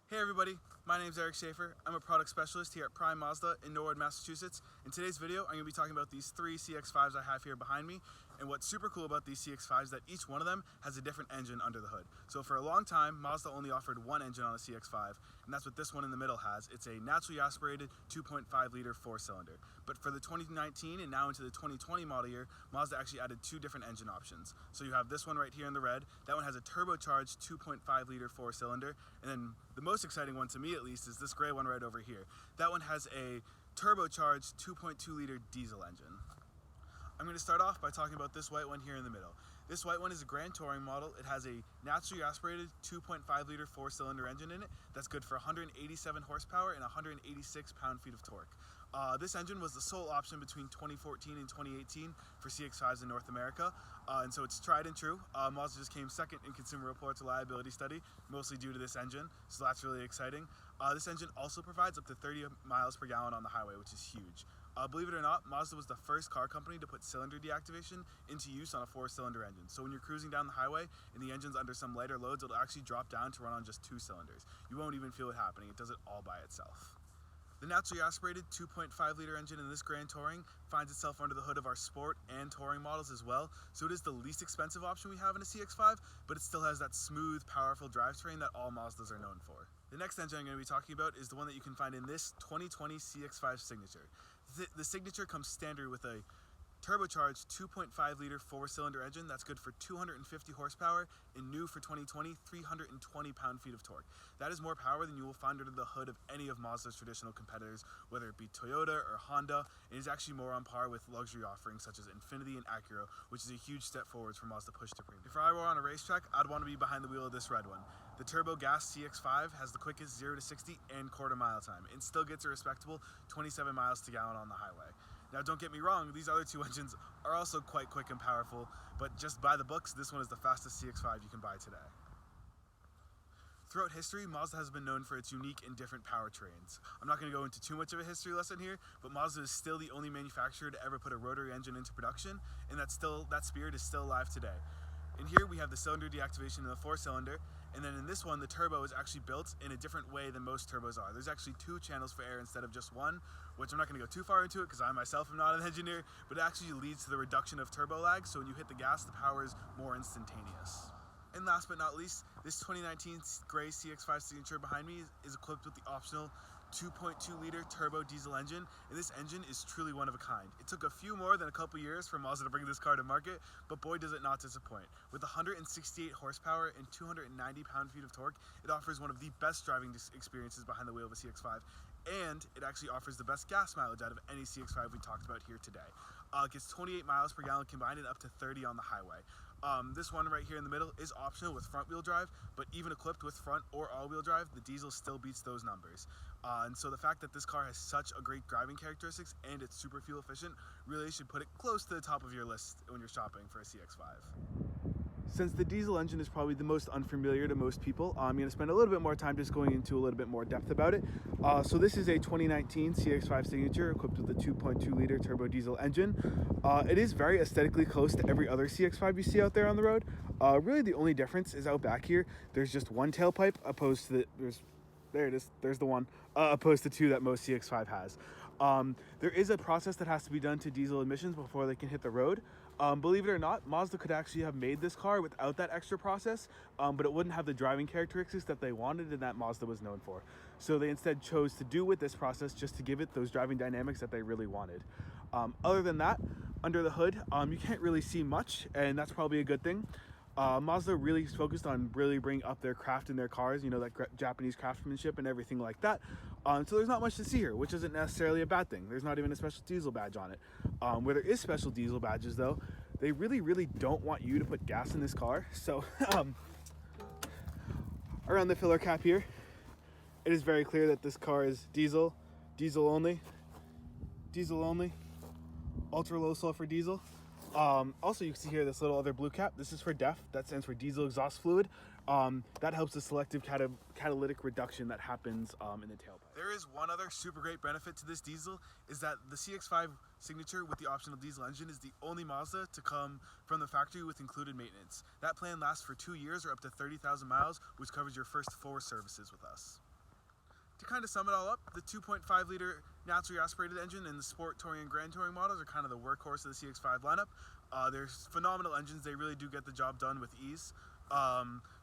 Hey everybody, my name is Eric Schaefer. I'm a product specialist here at Prime Mazda in Norwood, Massachusetts. In today's video, I'm going to be talking about these three CX-5s I have here behind me. And what's super cool about these CX-5s is that each one of them has a different engine under the hood. So for a long time, Mazda only offered one engine on a CX-5, and that's what this one in the middle has. It's a naturally aspirated 2.5 liter four-cylinder. But for the 2019 and now into the 2020 model year, Mazda actually added two different engine options. So you have this one right here in the red. That one has a turbocharged 2.5 liter four-cylinder, and then the most exciting one to me at least is this gray one right over here. That one has a turbocharged 2.2 liter diesel engine. I'm going to start off by talking about this white one here in the middle. This white one is a Grand Touring model. It has a naturally aspirated 2.5 liter four-cylinder engine in it that's good for 187 horsepower and 186 pound-feet of torque. This engine was the sole option between 2014 and 2018 for CX-5s in North America, and so it's tried and true. Mazda just came second in Consumer Reports reliability study, mostly due to this engine, so that's really exciting. This engine also provides up to 30 miles per gallon on the highway, which is huge. Believe it or not, Mazda was the first car company to put cylinder deactivation into use on a four-cylinder engine. So when you're cruising down the highway and the engine's under some lighter loads, it'll actually drop down to run on just two cylinders. You won't even feel it happening. It does it all by itself. The naturally aspirated 2.5 liter engine in this Grand Touring finds itself under the hood of our Sport and Touring models as well, so it is the least expensive option we have in a CX-5, but it still has that smooth, powerful drivetrain that all Mazdas are known for. The next engine I'm going to be talking about is the one that you can find in this 2020 CX-5 Signature. The Signature comes standard with a turbocharged 2.5 liter four-cylinder engine that's good for 250 horsepower and new for 2020 320 pound-feet of torque. That is more power than you will find under the hood of any of Mazda's traditional competitors, whether it be Toyota or Honda. It is actually more on par with luxury offerings such as Infiniti and Acura, which is a huge step forwards for Mazda push to premium. If I were on a racetrack, I'd want to be behind the wheel of this red one. The turbo gas CX-5 has the quickest 0 to 60 and quarter-mile time and still gets a respectable 27 miles to gallon on the highway. Now don't get me wrong, these other two engines are also quite quick and powerful, but just by the books, this one is the fastest CX-5 you can buy today. Throughout history, Mazda has been known for its unique and different powertrains. I'm not going to go into too much of a history lesson here, but Mazda is still the only manufacturer to ever put a rotary engine into production, and that spirit is still alive today. In here we have the cylinder deactivation in the four-cylinder, and then in this one the turbo is actually built in a different way than most turbos are. There's actually two channels for air instead of just one, which I'm not going to go too far into it because I myself am not an engineer, but it actually leads to the reduction of turbo lag, so when you hit the gas the power is more instantaneous. And last but not least, this 2019 gray CX-5 Signature behind me is equipped with the optional 2.2 liter turbo diesel engine, and this engine is truly one of a kind. It took a few more than a couple years for Mazda to bring this car to market, but boy does it not disappoint. With 168 horsepower and 290 pound-feet of torque, it offers one of the best driving experiences behind the wheel of a CX-5, and it actually offers the best gas mileage out of any CX-5 we talked about here today. It gets 28 miles per gallon combined and up to 30 on the highway. This one right here in the middle is optional with front-wheel drive, but even equipped with front or all-wheel drive, the diesel still beats those numbers. And so the fact that this car has such a great driving characteristics and it's super fuel efficient really should put it close to the top of your list when you're shopping for a CX-5. Since the diesel engine is probably the most unfamiliar to most people, I'm going to spend a little bit more time just going into a little bit more depth about it. So this is a 2019 CX-5 Signature equipped with a 2.2 liter turbo diesel engine. It is very aesthetically close to every other CX-5 you see out there on the road. Really the only difference is out back here, there's just one tailpipe opposed to there's the one, opposed to two that most CX-5 has. There is a process that has to be done to diesel emissions before they can hit the road. Believe it or not, Mazda could actually have made this car without that extra process, but it wouldn't have the driving characteristics that they wanted and that Mazda was known for. So they instead chose to do with this process just to give it those driving dynamics that they really wanted. Other than that, under the hood, you can't really see much, and that's probably a good thing. Mazda really is focused on really bringing up their craft in their cars, you know, that Japanese craftsmanship and everything like that. So there's not much to see here, which isn't necessarily a bad thing. There's not even a special diesel badge on it. Where there is special diesel badges though, they really don't want you to put gas in this car. So around the filler cap here, it is very clear that this car is diesel only, ultra low sulfur diesel. Also, you can see here this little other blue cap. This is for DEF. That stands for diesel exhaust fluid. That helps the selective catalytic reduction that happens in the tailpipe. There is one other super great benefit to this diesel, is that the CX-5 Signature with the optional diesel engine is the only Mazda to come from the factory with included maintenance. That plan lasts for 2 years or up to 30,000 miles, which covers your first 4 services with us. to kind of sum it all up, the 2.5 liter naturally aspirated engine and the Sport Touring and Grand Touring models are kind of the workhorse of the CX-5 lineup. They're phenomenal engines. They really do get the job done with ease.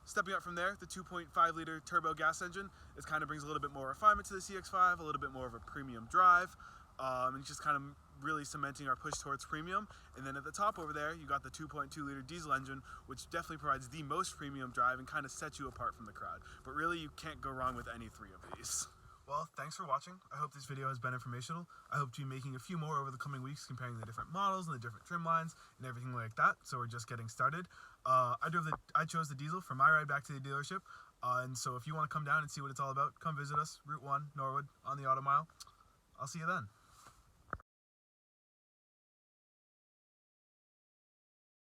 Stepping up from there, the 2.5 liter turbo gas engine, it kind of brings a little bit more refinement to the CX-5, a little bit more of a premium drive, and just kind of really cementing our push towards premium. And then at the top over there, you got the 2.2 liter diesel engine, which definitely provides the most premium drive and kind of sets you apart from the crowd. But really, you can't go wrong with any three of these. Well, thanks for watching. I hope this video has been informational. I hope to be making a few more over the coming weeks comparing the different models and the different trim lines and everything like that, so we're just getting started. I chose the diesel for my ride back to the dealership, and so if you want to come down and see what it's all about, come visit us, Route 1, Norwood, on the Auto Mile. I'll see you then.